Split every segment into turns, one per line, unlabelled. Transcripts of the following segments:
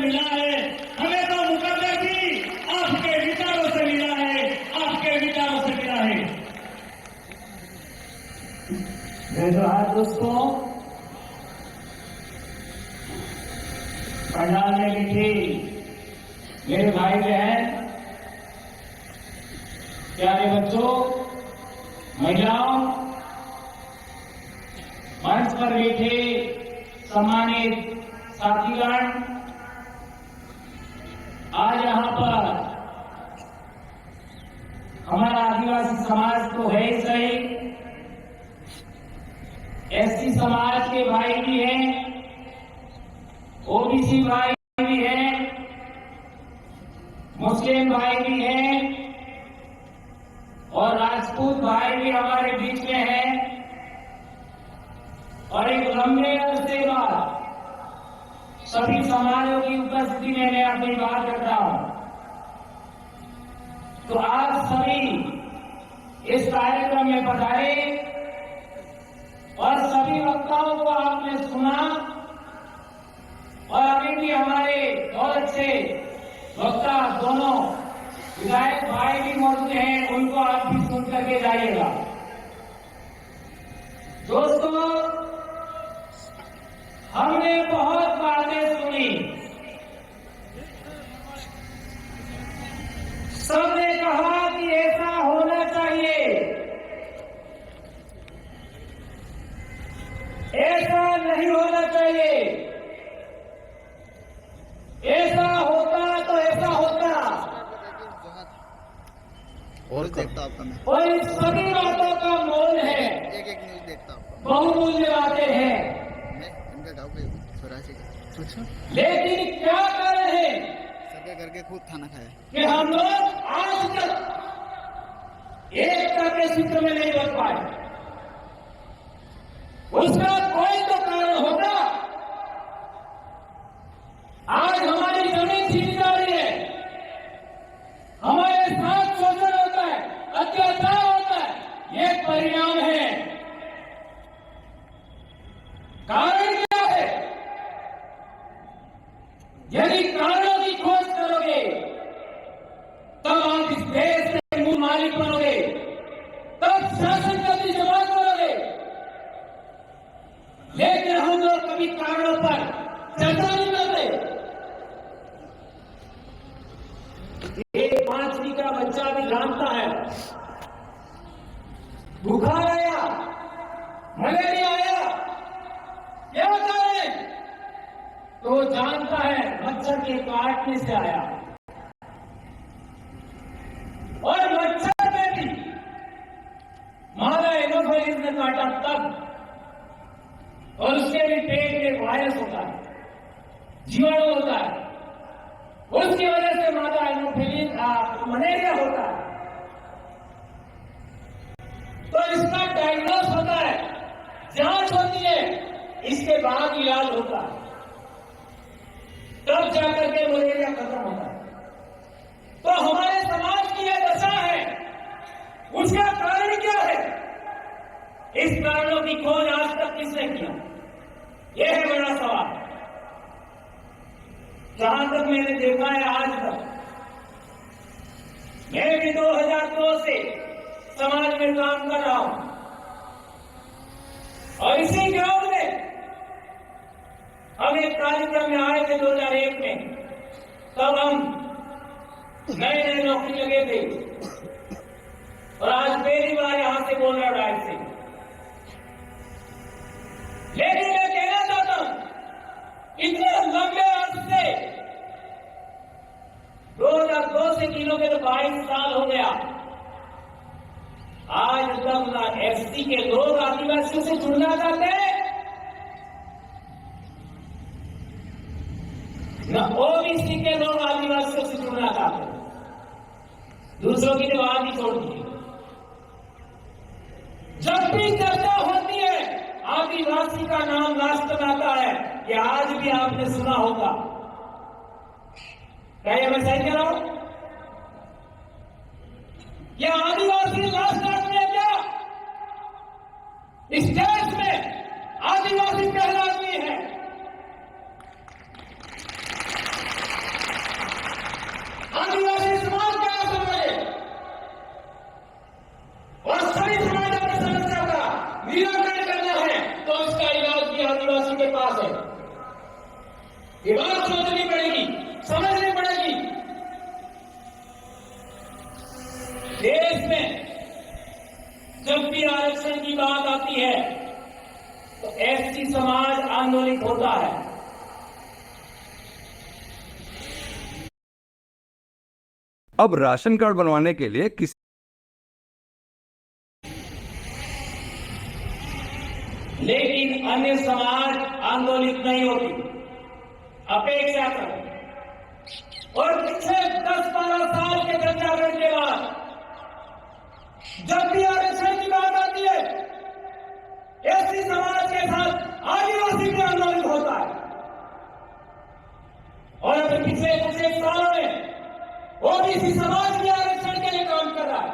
मिला है, हमें तो मुकद्दर जी आपके विचारों से मिला है, आपके विचारों से मिला है। मेरे जोहार दोस्तों, पंडाल में बैठे मेरे भाई बहन, प्यारे बच्चों, महिलाओं, मंच पर बैठे सम्मानित साथीगण, आज यहां पर हमारा आदिवासी समाज तो है ही सही, एससी समाज के भाई भी हैं, ओबीसी भाई भी हैं, मुस्लिम भाई भी हैं और राजपूत भाई भी हमारे बीच में हैं। और एक लंबे अरसे बाद सभी समाजों की उपस्थिति में मैं अपनी बात करता हूं। तो आप सभी इस कार्यक्रम में पधारे और सभी वक्ताओं को आपने सुना और अभी भी हमारे बहुत अच्छे वक्ता दोनों विधायक भाई भी मौजूद हैं, उनको आप भी सुन करके जाइएगा। दोस्तों, हमने बहुत बातें सुनी, सबने कहा कि ऐसा होना चाहिए, ऐसा नहीं होना चाहिए, ऐसा होता तो ऐसा होता।
और देखता आपका मैं
और इन सभी बातों का मोल है,
एक न्यूज देखता हूँ,
बहुमूल्य बातें हैं।
मैं इनका गाँव पे स्वराज का
लेकिन क्या कर रहे हैं
सबके करके खुद खाना खाया
कि हम लोग आज तक एकता के सूत्र में नहीं बच पाए। उसका कोई तो कारण होगा। आज हमारी जमीन छीनी जा रही है, हमारे साथ शोषण होता है, अत्याचार होता है, ये परिणाम है। कारण क्या है? यदि कारणों की खोज करोगे तब आप इस देश के मूल मालिक बनोगे, तब शासन करने की बात करोगे। लेकिन हम लोग कभी कारणों पर चर्चा नहीं करते। एक 5वीं का बच्चा भी जानता है, बुखार आया, मलेरिया आया, क्या करें? तो वो जानता है मच्छर के काटने से आया। और मच्छर में भी मादा एनोफिलिस ने काटा तब, और उसके भी पेट में वायरस होता है, जीवाणु होता है, उसकी वजह से मादा एनोफिलिस मलेरिया होता है। तो इसका डायग्नोस होता है, जांच होती है, इसके बाद इलाज होता है, तब जाकर के मलेरिया खत्म होता है। तो हमारे समाज की यह दशा है, उसका कारण क्या है? इस कारणों की खोज आज तक किसने किया? यह है बड़ा सवाल। जहां तक मैंने देखा है आज तक, मैं भी 2002 से समाज में काम कर रहा हूं और इसी ग्राउंड में हम एक कार्यक्रम में आए थे 2001 में। तब हम नए नए नौकरी लगे थे और आज पहली बार यहां से बोल रहा डायरेक्ट से। लेकिन मैं कहना चाहता हूं, इतने लंबे अर्थ से 2002 से गिनोगे तो 22 साल हो गया। आज तक ना एससी के लोग आदिवासियों से जुड़ना चाहते हैं, न ओबीसी के लोग आदिवासियों से जुड़ना चाहते हैं। दूसरों की तो बात ही छोड़ दीजिए। जब भी चर्चा होती है आदिवासी का नाम लास्ट में आता है, ये आज भी आपने सुना होगा। क्या ये मैं सही कह रहा हूं? ये आदिवासी लास्ट आदमी है क्या? इस देश में आदिवासी पहला आदमी है। आदिवासी समाज क्या समझे और सभी समाज अपनी समस्या का निराकरण करना है तो उसका इलाज भी आदिवासी के पास है। ये बात सोचनी पड़ेगी, समझनी पड़ेगी। देश में जब भी आरक्षण की बात आती है तो एसटी समाज आंदोलित होता है।
अब राशन कार्ड बनवाने के लिए किसी
लेकिन अन्य समाज आंदोलित नहीं होती, अपेक्षा कर। और पिछले 10-12 साल के जनजागरण के बाद जब भी आरक्षण की बात आती है एसटी समाज के साथ आदिवासी भी आंदोलित होता है। और अभी पिछले कुछ एक सालों में ओबीसी समाज भी आरक्षण के लिए काम कर रहा है,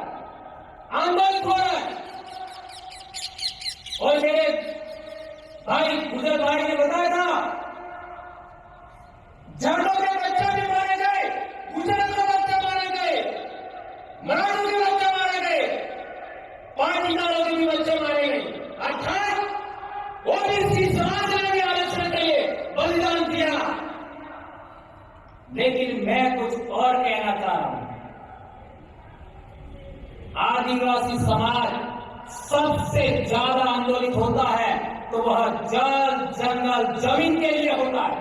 आंदोलित हो रहा है। और मेरे भाई गुजर भाई ने बताया था, जाटों के बच्चे भी मारे गए, गुजरों के बच्चे मारे गए, मराठों के बच्चे मारे गए, पाटीदारों के भी बच्चे मारे गए। अर्थात ओबीसी समाज ने भी आरक्षण के लिए बलिदान दिया। लेकिन मैं कुछ और कहना चाह रहा हूं। आदिवासी समाज सबसे ज्यादा आंदोलित होता है तो वह जल, जंगल, जमीन के लिए होता है।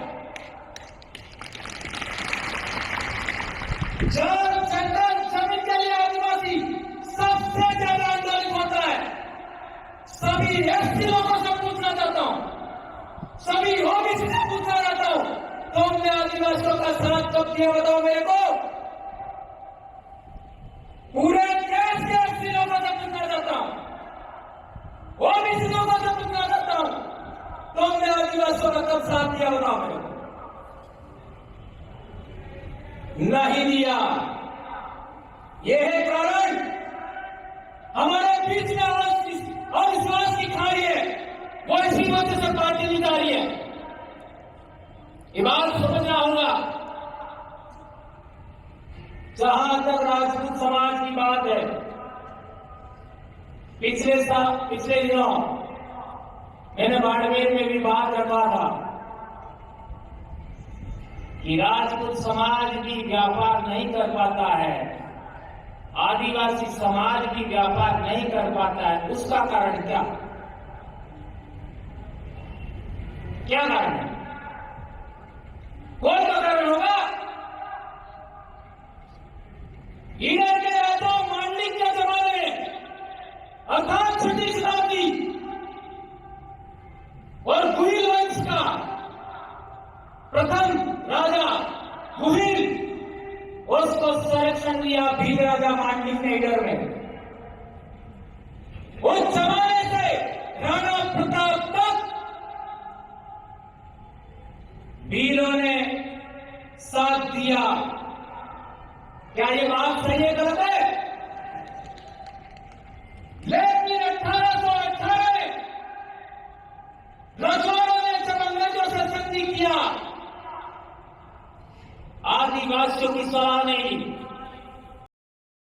जल, जंगल, जमीन के लिए आदिवासी सबसे ज्यादा आंदोलित होता है। सभी एसटी लोगों से पूछना चाहता हूं, सभी ओबीसी से पूछना चाहता हूं, तुमने आदिवासियों का साथ कब दिया बताओ मेरे को। पूरे देश के एसटी लोगों से पूछना चाहता हूं, ओबीसी लोगों से पूछना चाहता हूं, तुमने आदिवासियों का कब साथ दिया बताओ मेरे को। नहीं दिया। यह है कारण हमारे बीच में अविश्वास की खाई है, वो इसी वजह से पार्टी नहीं जा रही है। ये बात समझना होगा। जहां तक राजपूत समाज की बात है, पिछले दिनों मैंने बाड़मेर में भी बात रखा था कि राजपूत समाज भी व्यापार नहीं कर पाता है, आदिवासी समाज भी व्यापार नहीं कर पाता है। उसका कारण क्या कारण है? कोई तो कारण होगा। ईडर के राजा मांडलिक के जमाने में अर्थात 6वीं शताब्दी और गुहिल वंश का प्रथम राजा गुहिल, उसको संरक्षण दिया भील राजा मांडलिक ने ईडर में। उस जमाने से राणा प्रताप तक भीलों ने साथ दिया। क्या ये बात सही है गलत है?